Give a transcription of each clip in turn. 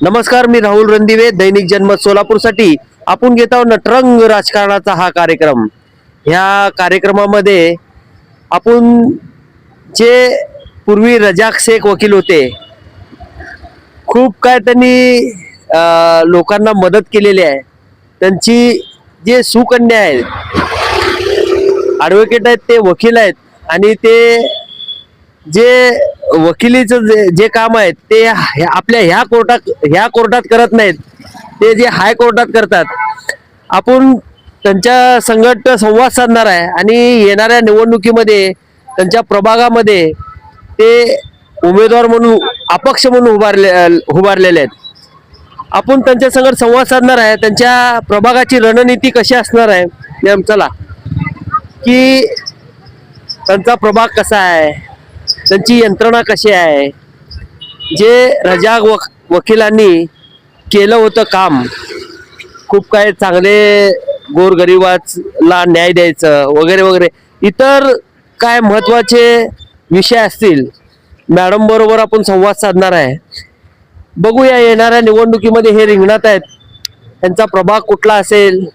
नमस्कार, मी राहुल रणदिवे, दैनिक जनमत सोलापूरसाठी आपण घेत आहोत नटरंग राजकारणाचा हा कार्यक्रम. ह्या कार्यक्रमामध्ये आपण जे पूर्वी रजाक शेख वकील होते, खूप काय त्यांनी लोकांना मदत केलेली आहे. त्यांची जे सुकन्या आहेत, ॲडव्होकेट आहेत, ते वकील आहेत आणि ते जे वकिलीचं जे काम आहे ते आपल्या ह्या कोर्टात करत नाहीत, ते जे हाय कोर्टात करतात. आपण त्यांच्या संगत संवाद साधणार आहे आणि येणाऱ्या निवडणुकीमध्ये त्यांच्या प्रभागामध्ये ते उमेदवार म्हणून अपक्ष म्हणून उभारलेले आहेत. आपण त्यांच्या संगत संवाद साधणार आहे. त्यांच्या प्रभागाची रणनीती कशी असणार आहे मॅम, चला, की त्यांचा प्रभाग कसा आहे, त्यांची यंत्रणा कशी आहे, जे रजाक वकिलांनी केलं होतं काम, खूप काय चांगले गोरगरिबाला न्याय द्यायचं वगैरे वगैरे, इतर काय महत्वाचे विषय असतील, मॅडम बरोबर आपण संवाद साधणार आहे. बघूया येणाऱ्या निवडणुकीमध्ये हे रिंगणात आहेत, त्यांचा प्रभाग कुठला असेल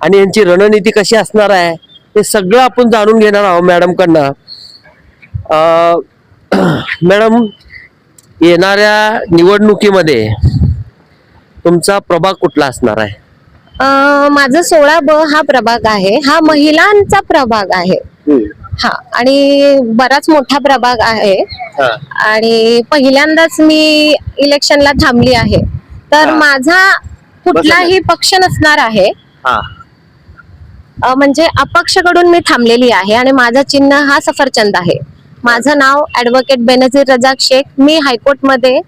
आणि यांची रणनीती कशी असणार आहे, हे सगळं आपण जाणून घेणार आहोत मॅडमकडनं. मॅडम, येणाऱ्या निवडणुकीमध्ये तुमचा प्रभाग कुठला असणार आहे? माझा 16B हा प्रभाग आहे. हा महिलांचा प्रभाग आहे. हा, आणि बराच मोठा प्रभाग आहे. आणि पहिल्यांदाच मी इलेक्शनला थांबली आहे, तर माझा कुठलाही पक्ष नसणार आहे. म्हणजे अपक्षकडून मी थांबलेली आहे आणि माझा चिन्ह हा सफरचंद आहे. माझं नाव ॲडव्होकेट बेनझीर रजाक शेख. मी हायकोर्टमध्ये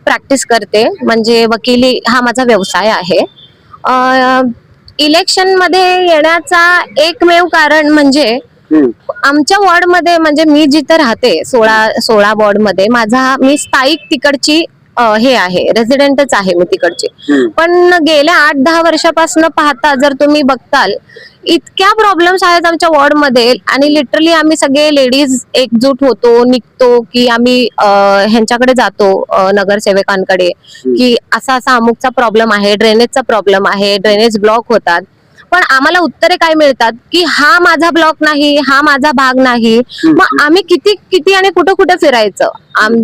प्रॅक्टिस करते, म्हणजे वकिली हा माझा व्यवसाय आहे. इलेक्शन मध्ये येण्याचा एकमेव कारण म्हणजे आमच्या वॉर्डमध्ये, म्हणजे मी जिथे राहते 16 वॉर्डमध्ये, मी स्थायिक तिकडची हे आहे, रेसिडेंटच आहे मी तिकडची. पण गेल्या 8-10 वर्षापासून पाहता जर तुम्ही बघताल, इतक्या प्रॉब्लेम्स आहेत आमच्या वॉर्ड मध्ये. आणि लिटरली आम्ही सगळे लेडीज एकजूट होतो, निघतो की आम्ही ह्यांच्याकडे जातो, नगरसेवकांकडे, की असा असा अमुकचा प्रॉब्लेम आहे, ड्रेनेजचा प्रॉब्लेम आहे, ड्रेनेज ब्लॉक होतात. पण आम्हाला उत्तरे काय मिळतात की हा माझा ब्लॉक नाही, हा माझा भाग नाही. मग आम्ही किती आणि कुठं कुठं फिरायचं.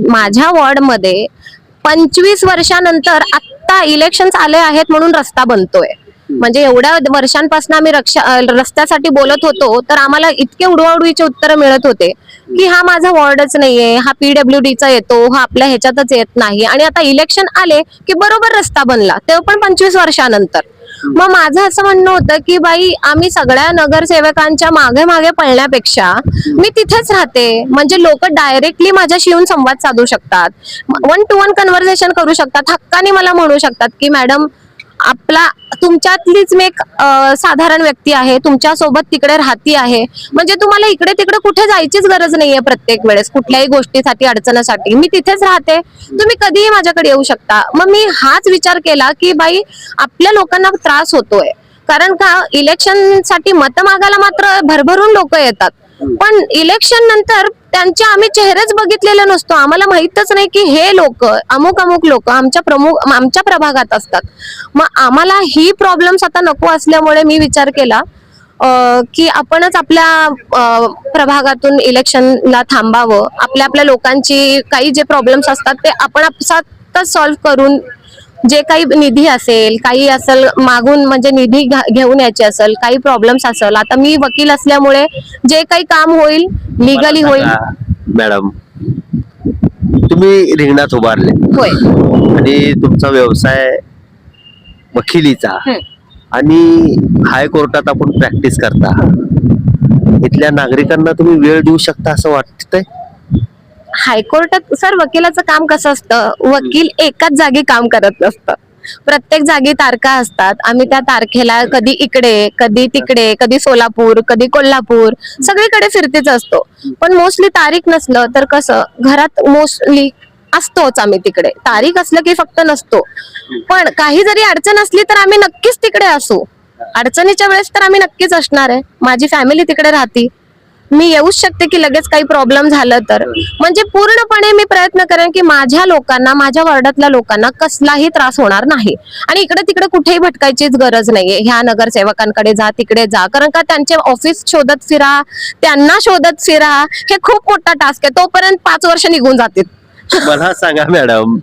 माझ्या वॉर्ड मध्ये 25 वर्षानंतर आता इलेक्शन आले आहेत म्हणून रस्ता बनतोय. म्हणजे एवढ्या वर्षांपासून आम्ही रस्त्यासाठी बोलत होतो, तर आम्हाला इतके उडवाउडवीचे उत्तर मिळत होते की हा माझा वॉर्डच नाहीये, हा PWDचा येतो, हा आपल्या ह्याच्यातच येत नाही. आणि आता इलेक्शन आले की बरोबर रस्ता बनला, ते पण 25 वर्षानंतर. मग माझं असं म्हणणं होतं की बाई, आम्ही सगळ्या नगरसेवकांच्या मागे मागे पळण्यापेक्षा मी तिथेच राहते, म्हणजे लोक डायरेक्टली माझ्याशी येऊन संवाद साधू शकतात, 1 to 1 कन्व्हर्सेशन करू शकतात, हक्काने मला म्हणू शकतात की मॅडम, तुमच्यातलीच मी एक साधारण व्यक्ती आहे, तुमच्या सोबत तिकडे राहती आहे, म्हणजे तुम्हाला इकडे तिकडे कुठे जायचीच गरज नाहीये. प्रत्येक वेळेस कुठल्याही गोष्टीसाठी, अडचणीसाठी मी तिथेच राहते, तुम्ही कधीही माझ्याकडे येऊ शकता. मग मी हाच विचार केला की बाई, आपल्या लोकांना त्रास होतोय, कारण का इलेक्शन साठी मत मागायला मात्र भरभरून लोक येतात, पण इलेक्शन नंतर त्यांचे आम्ही चेहरेच बघितलेले नसतो. आम्हाला माहितच नाही की हे लोक, अमुक लोक आमच्या प्रभागात असतात. मग आम्हाला ही प्रॉब्लेम्स आता नको असल्यामुळे मी विचार केला की आपणच आपल्या प्रभागातून इलेक्शनला थांबावं. आपल्या लोकांची काही जे प्रॉब्लेम्स असतात ते आपण आपसातच सॉल्व्ह करून, जे काही निधी असेल, काही असेल मागून, म्हणजे निधी घेऊन यायचे असेल, काही प्रॉब्लेम्स असेल, आता मी वकील असल्यामुळे जे काही काम होईल लीगली होईल. मॅडम, तुम्ही रिंगणात उभारले होय, आणि तुमचा व्यवसाय वकिलीचा, आणि हायकोर्टात आपण प्रॅक्टिस करता, इथल्या नागरिकांना तुम्ही वेळ देऊ शकता असं वाटतंय? हायकोर्टात सर वकिलाचं काम कसं असतं, वकील एकाच जागी काम करत नसतं, प्रत्येक जागी तारखा असतात. आम्ही त्या तारखेला कधी इकडे, कधी तिकडे, कधी सोलापूर, कधी कोल्हापूर, सगळीकडे फिरतीच असतो. पण मोस्टली तारीख नसलं तर कसं, घरात मोस्टली असतोच आम्ही तिकडे. तारीख असलं की फक्त नसतो, पण काही जरी अडचण असली तर आम्ही नक्कीच तिकडे असू. अडचणीच्या वेळेस तर आम्ही नक्कीच असणार आहे. माझी फॅमिली तिकडे राहती, मी येऊच शकते की लगेच काही प्रॉब्लेम झालं तर, म्हणजे पूर्णपणे मी प्रयत्न करेन की माझ्या लोकांना, माझ्या वॉर्डातल्या लोकांना कसलाही त्रास होणार नाही. आणि इकडे तिकडे कुठेही भटकायचीच गरज नाहीये. ह्या नगरसेवकांकडे जा, तिकडे जा, कारण का त्यांचे ऑफिस शोधत फिरा, त्यांना शोधत फिरा, हे खूप मोठा टास्क आहे. तोपर्यंत 5 वर्ष निघून जातील. मला सांगा मॅडम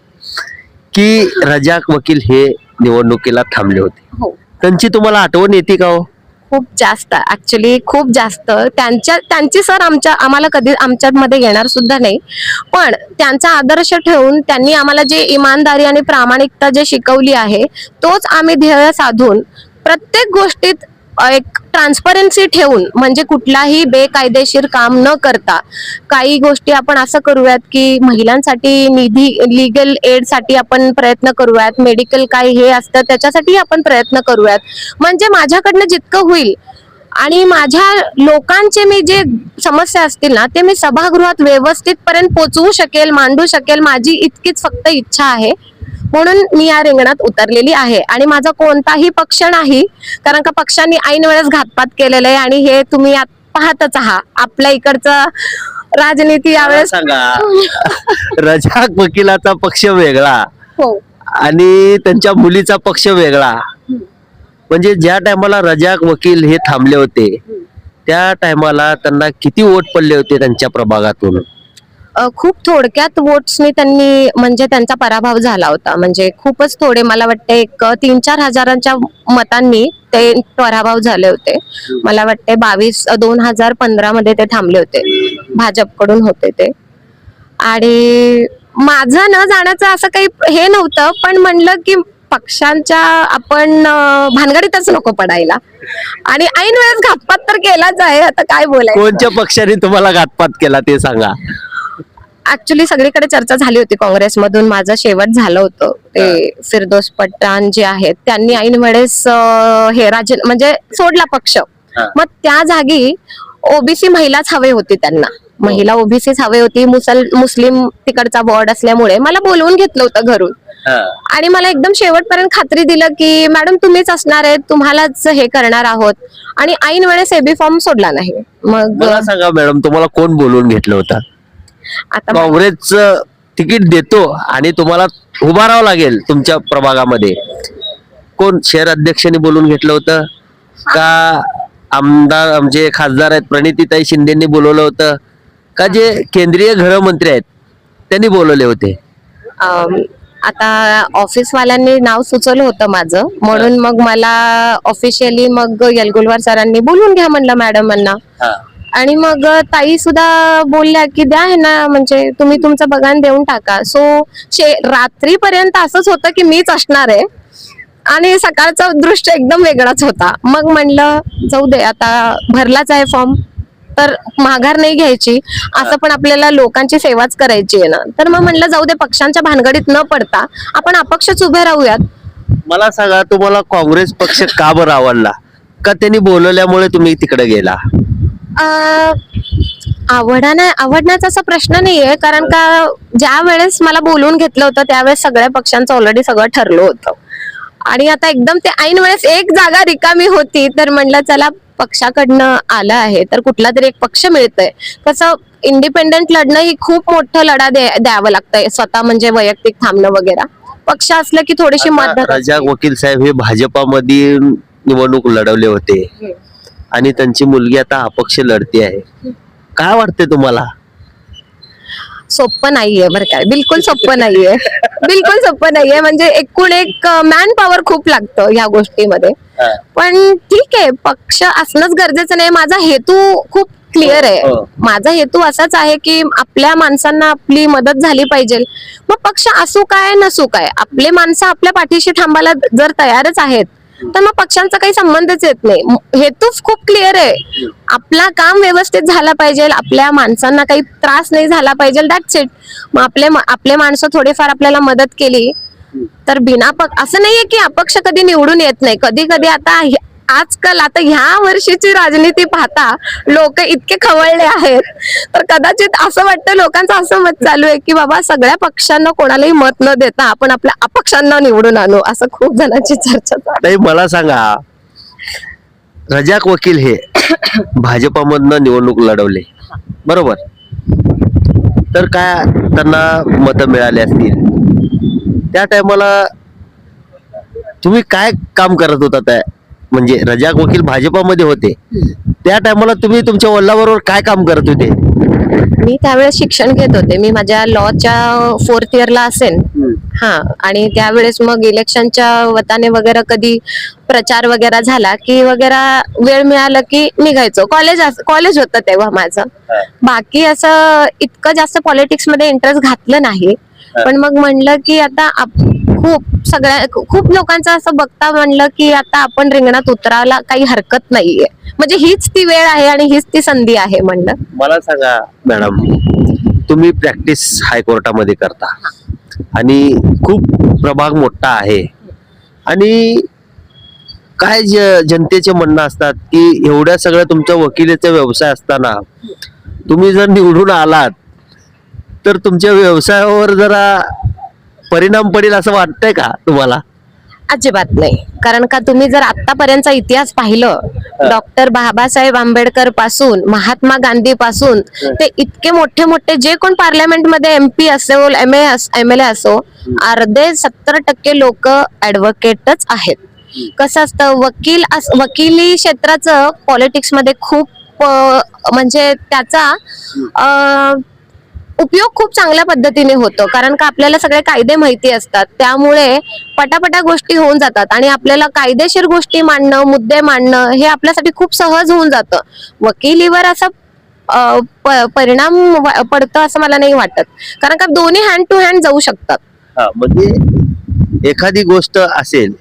की रजाक वकील हे निवडणुकीला थांबले होते, हो, त्यांची तुम्हाला आठवण येते का हो? खूप जास्त, ऍक्च्युली खूप जास्त. त्यांची सर आम्हाला कधी आमच्यामध्ये येणार सुद्धा नाही, पण त्यांचा आदर्श ठेवून त्यांनी आम्हाला जे इमानदारी आणि प्रामाणिकता जे शिकवली आहे, तोच आम्ही ध्येय साधून प्रत्येक गोष्टीत एक ट्रान्सपरन्सी ठेवून, म्हणजे कुठलाही बेकायदेशीर काम न करता, काही गोष्टी आपण असं करूयात की महिलांसाठी निधी, लिगल एड साठी आपण प्रयत्न करूयात, मेडिकल काय हे असतं त्याच्यासाठी आपण प्रयत्न करूयात, म्हणजे माझ्याकडनं जितकं होईल आणि माझ्या लोकांचे मी जे समस्या असतील ना ते मी सभागृहात व्यवस्थितपर्यंत पोहोचवू शकेल, मांडू शकेल, माझी इतकीच फक्त इच्छा आहे. म्हणून मी या रिंगणात उतरलेली आहे. आणि माझा कोणताही पक्ष नाही, कारण का पक्षांनी ऐन वेळेस घातपात केलेलं आहे आणि हे तुम्ही पाहतच आहात. आपल्या इकडचं राजनीती यावेळेस सांगा रजाक वकिलाचा पक्ष वेगळा हो, आणि त्यांच्या मुलीचा पक्ष वेगळा, म्हणजे ज्या टायमाला रजाक वकील हे थांबले होते त्या टायमाला त्यांना किती वोट पडले होते त्यांच्या प्रभागातून? खूप थोडक्यात वोट्सनी त्यांनी, म्हणजे त्यांचा पराभव झाला होता. म्हणजे खूपच थोडे, मला वाटते एक 3-4 हजारांच्या मतांनी ते पराभव झाले होते. मला वाटते 2015 मध्ये ते थांबले होते, भाजपकडून होते ते. आणि माझं न जाण्याचं असं काही हे नव्हतं, पण म्हणलं की पक्षांच्या आपण भानगडीतच नको पडायला, आणि ऐन वेळेस घातपात तर केलाच आहे. आता काय बोलायचं. कोणत्या पक्षाने तुम्हाला घातपात केला ते सांगा. ऍक्च्युली सगळीकडे चर्चा झाली होती, काँग्रेसमधून माझं शेवट झालं होतं. ते फिरदोस पठाण जे आहेत त्यांनी ऐन वेळेस हे म्हणजे सोडला पक्ष. मग त्या जागी ओबीसी महिलाच हवे होती त्यांना, महिला ओबीसीच हवे होती. मुस्लिम तिकडचा वॉर्ड असल्यामुळे मला बोलवून घेतलं होतं घरून, आणि मला एकदम शेवटपर्यंत खात्री दिलं की मॅडम तुम्हीच असणार आहेत, तुम्हालाच हे करणार आहोत. आणि ऐन वेळेस एबी फॉर्म सोडला नाही. मग मला सांगा मॅडम, तुम्हाला कोण बोलवून घेतलं होतं? आता काँग्रेसचं तिकीट देतो आणि तुम्हाला उभा राहावं लागेल तुमच्या प्रभागामध्ये, कोण शहर अध्यक्षांनी बोलून घेतलं होतं का आमदार आमचे खासदार आहेत प्रणितीताई शिंदेनी बोलवलं होतं का जे केंद्रीय गृहमंत्री आहेत त्यांनी बोलवले होते? आता ऑफिसवाल्यांनी नाव सुचवलं होतं माझं, म्हणून मग मला ऑफिशियली मग यलगुलवार सरांनी बोलून घ्या म्हणलं मॅडमांना. आणि मग ताई सुद्धा बोलल्या की द्या हे ना, म्हणजे तुम्ही तुमचं बघान देऊन टाका. सो रात्रीपर्यंत असंच होतं की मीच असणार आहे, आणि सकाळचा दृश्य एकदम वेगळाच होता. मग म्हणलं जाऊ दे, आता भरलाच आहे फॉर्म तर माघार नाही घ्यायची, असं पण आपल्याला लोकांची सेवाच करायची आहे ना. तर मग म्हणलं जाऊ दे, पक्षांच्या भानगडीत न पडता आपण अपक्षच उभे राहूयात. मला सांगा, तुम्हाला काँग्रेस पक्ष का बरं आवडला? का त्यांनी बोलवल्यामुळे तुम्ही तिकडे गेला? आवडण्याचा असा प्रश्न नाहीये, कारण का ज्या वेळेस मला बोलवून घेतलं होतं त्यावेळेस सगळ्या पक्षांचं ऑलरेडी सगळं ठरलं होतं, आणि आता एकदम ते ऐन वेळेस एक जागा रिकामी होती, तर म्हणलं चला पक्षाकडनं आलं आहे तर कुठला तरी एक पक्ष मिळतंय. कसं इंडिपेंडेंट लढणं ही खूप मोठं लढा द्यावं लागतंय, स्वतः म्हणजे वैयक्तिक थांबणं वगैरे. पक्ष असलं की थोडीशी मदत. रजाक वकील साहेब हे भाजपामध्ये निवडणूक लढवले होते आणि त्यांची मुलगी आता अपक्ष लढती आहे, काय वाटते तुम्हाला? सोपं नाहीये बरं काय, बिलकुल सोपं नाहीये, बिलकुल सोपं नाहीये. म्हणजे एकूण एक मॅन पॉवर खूप लागतं ह्या गोष्टीमध्ये. पण ठीक आहे, पक्ष असणंच गरजेचं नाही. माझा हेतू खूप क्लिअर आहे. माझा हेतू असाच आहे की आपल्या माणसांना आपली मदत झाली पाहिजे. मग पक्ष असू काय नसू काय, आपले माणसं आपल्या पाठीशी थांबायला जर तयारच आहेत तर मग पक्षांचा काही संबंधच येत नाही. हेतूच खूप क्लिअर आहे, आपला काम व्यवस्थित झाला पाहिजे, आपल्या माणसांना काही त्रास नाही झाला पाहिजे, दॅट्स इट. मग आपले माणसं थोडेफार आपल्याला मदत केली तर असं नाहीये की अपक्ष कधी निवडून येत नाही. कधी कधी आता आजकाल आता ह्या वर्षीची राजनीती पाहता लोक इतके खवळले आहेत, तर कदाचित असं वाटतं, लोकांचं असं मत चालू आहे की बाबा सगळ्या पक्षांना कोणालाही मत न देता आपण आपल्या अपक्षांना निवडून आणू, असं खूप जणांची चर्चा चालू. मला सांगा, रजाक वकील हे भाजपामधनं निवडणूक लढवले, बरोबर? तर काय त्यांना मतं मिळाली असतील? त्या टायमाला तुम्ही काय काम करत होता? त्या म्हणजे रजाक वकील भाजपामध्ये होते, त्या टायमाला तुम्ही तुमच्या वडिलांबरोबर काय काम करत होते? मी त्यावेळेस शिक्षण घेत होते. मी माझ्या लॉच्या 4th इयरला असेन. हा, आणि त्यावेळेस मग इलेक्शनच्या वताने वगैरे कधी प्रचार वगैरे झाला की वगैरे वेळ मिळाला की निघायचो. कॉलेज होतं तेव्हा माझं. बाकी असं इतकं जास्त पॉलिटिक्स मध्ये इंटरेस्ट घातलं नाही. पण मग म्हणलं की आता खूप लोकांचं असं बघता म्हणलं की आता आपण रिंगणात उतरायला काही हरकत नाहीये. म्हणजे हीच ती वेळ आहे आणि हीच ती संधी आहे म्हणलं. मला सांगा मॅडम, तुम्ही प्रॅक्टिस हायकोर्टामध्ये करता आणि खूप प्रभाग मोठा आहे, आणि काय जनतेचे म्हणणं असतात की एवढ्या सगळ्या तुमच्या वकिलीचा व्यवसाय असताना तुम्ही जर निवडून आलात तर तुमच्या व्यवसायावर जरा परिणाम पडेल असं वाटतंय का तुम्हाला? अजिबात नाही. कारण का तुम्ही जर आतापर्यंतचा इतिहास पाहिलं, डॉक्टर बाबासाहेब आंबेडकर पासून महात्मा गांधी पासून ते इतके मोठे मोठे जे कोण पार्लमेंटमध्ये MP असो, MLA असो, अर्धे 70% लोक ऍडव्होकेटच आहेत. कसं असतं, वकिली क्षेत्राचं पॉलिटिक्स मध्ये खूप म्हणजे त्याचा उपयोग खूप चांगल्या पद्धतीने होतो. कारण का आपल्याला सगळे कायदे माहिती असतात, त्यामुळे पटापटा गोष्टी होऊन जातात आणि आपल्याला कायदेशीर गोष्टी मांडणं, मुद्दे मांडणं हे आपल्यासाठी खूप सहज होऊन जातं. वकिलीवर असा परिणाम पडतो असं मला नाही वाटत, कारण का दोन्ही हँड टू हँड जाऊ शकतात. म्हणजे एखादी गोष्ट असेल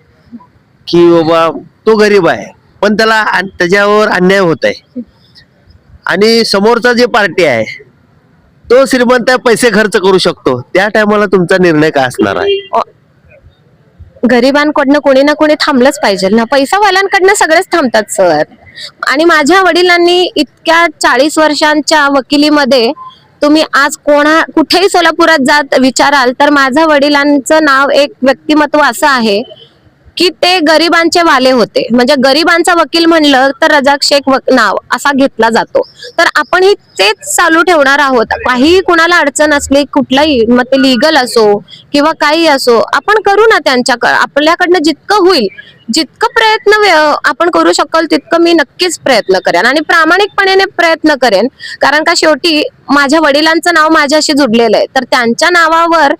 की बाबा तो गरीब आहे पण त्याच्यावर अन्याय होत आहे, आणि समोरचा जे पार्टी आहे तो श्रीमंत पैसे खर्च करू शकतो, त्या टायमाला तुमचा निर्णय काय असणार आहे? गरिबांकडनं कोणी ना कोणी थांबलंच पाहिजे ना. पैसावाल्यांकडनं सगळेच थांबतात सर. आणि माझ्या वडिलांनी इतक्या 40 वर्षांच्या वकिलीमध्ये तुम्ही आज कुठेही सोलापुरात जात विचाराल तर माझ्या वडिलांचं नाव, एक व्यक्तिमत्व असं आहे की ते गरिबांचे वाले होते. म्हणजे गरिबांचा वकील म्हणलं तर रजाक शेख नाव असा घेतला जातो. तर आपणही तेच चालू ठेवणार आहोत. काही कुणाला अडचण असली कुठलाही, मग ते लिगल असो किंवा काही असो, आपण करू ना. आपल्याकडनं जितकं होईल, जितकं प्रयत्न आपण करू शकाल तितकं मी नक्कीच प्रयत्न करेन आणि प्रामाणिकपणे प्रयत्न करेन. कारण का शेवटी माझ्या वडिलांचं नाव माझ्याशी जुडलेलं आहे, तर त्यांच्या नावावर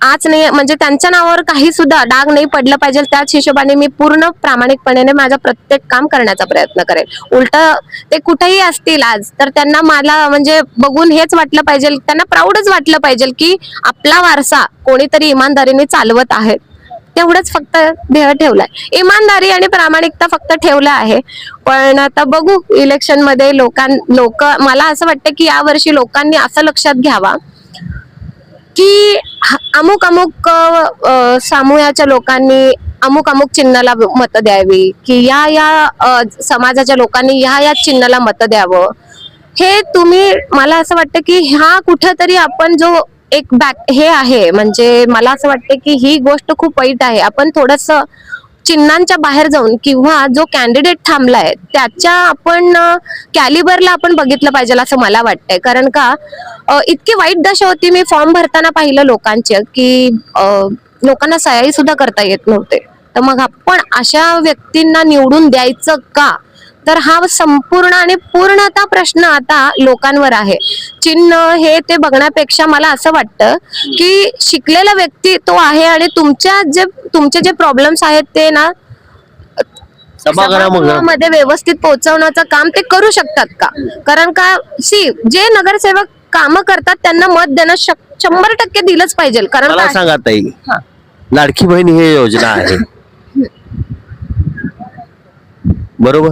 आज नाही, म्हणजे त्यांच्या नावावर काही सुद्धा डाग नाही पडलं पाहिजे. त्याच हिशोबाने मी पूर्ण प्रामाणिकपणे माझं प्रत्येक काम करण्याचा प्रयत्न करेन. उलट ते कुठेही असतील आज, तर त्यांना मला म्हणजे बघून हेच वाटलं पाहिजे, त्यांना प्राऊडच वाटलं पाहिजे की आपला वारसा कोणीतरी इमानदारीने चालवत आहे. तेवढंच फक्त ध्येय ठेवलंय, इमानदारी आणि प्रामाणिकता फक्त ठेवलं आहे. पण आता बघू इलेक्शन मध्ये लोक मला असं वाटतं की यावर्षी लोकांनी असं लक्षात घ्यावा की अमुक समूहाच्या लोकांनी अमुक चिन्हाला मत द्यावी, की या समाजाच्या लोकांनी या चिन्हाला मत द्यावं. हे मला असं वाटतं की ह्या कुठेतरी आपण जो एक हे आहे, म्हणजे मला असं वाटतं की ही गोष्ट खूप वाईट आहे. आपण थोडस चिन्हांच्या बाहेर जाऊन किंवा जो कॅन्डिडेट थांबलाय त्याच्या आपण कॅलिबरला आपण बघितलं पाहिजे असं मला वाटतंय. कारण का इतकी वाईट दशा होती, मी फॉर्म भरताना पाहिलं लोकांचे की लोकांना सह्याही सुद्धा करता येत नव्हते. तर मग आपण अशा व्यक्तींना निवडून द्यायचं का? तर हा संपूर्ण आणि पूर्णतः प्रश्न आता लोकांवर आहे. चिन्ह हे ते बघण्यापेक्षा मला असं वाटतं की शिकलेला व्यक्ती तो आहे आणि तुमचे जे प्रॉब्लेम्स आहेत ते ना सभागृहामध्ये व्यवस्थित पोहोचवण्याचं काम ते करू शकतात का? कारण का जे नगरसेवक काम करतात त्यांना मत देणं 100% दिलंच पाहिजे. कारण मला सांगा ताई, लाडकी बहीण ही योजना आहे बरोबर,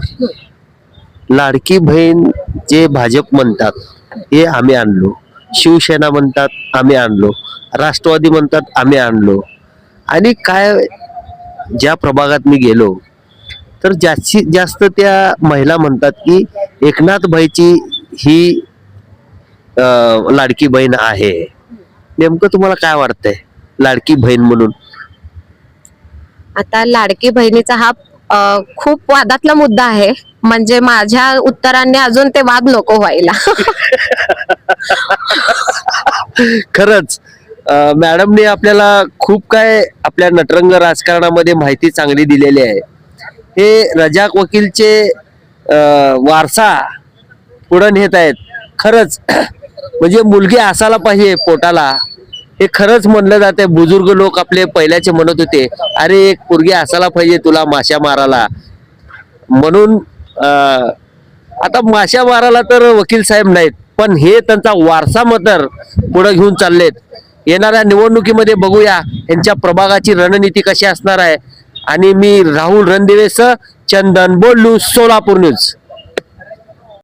लाडकी बहीण जे भाजप म्हणतात हे आम्ही आणलो, शिवसेना म्हणतात आम्ही आणलो, राष्ट्रवादी म्हणतात आम्ही आणलो, आणि काय ज्या प्रभागात मी गेलो तर जास्तीत जास्त त्या महिला म्हणतात की एकनाथ भाईची ही लाडकी बहीण आहे. नेमकं तुम्हाला काय वाटतंय लाडकी बहीण म्हणून? आता लाडकी बहिणीचा हा खूप वादातला मुद्दा आहे. म्हणजे माझ्या उत्तरांनी अजून ते वाद नको व्हायला. खरंच मॅडमने आपल्याला खूप काय आपल्या नटरंग राजकारणामध्ये माहिती चांगली दिलेली आहे. हे रजाक वकीलचे वारसा पुढे नेत आहेत. खरंच म्हणजे मुलगी असायला पाहिजे पोटाला, हे खरंच म्हणलं जाते. बुजुर्ग लोक आपले पहिल्याचे म्हणत होते, अरे एक पोरगी असायला पाहिजे तुला माशा मारायला. म्हणून आता माशा मारायला तर वकील साहेब नाहीत, पण हे त्यांचा वारसा मात्र पुढे घेऊन चाललेत. येणाऱ्या निवडणुकीमध्ये बघूया यांच्या प्रभागाची रणनीती कशी असणार आहे. आणि मी राहुल रणदिवेसह चंदन बोलू, सोलापूर न्यूज.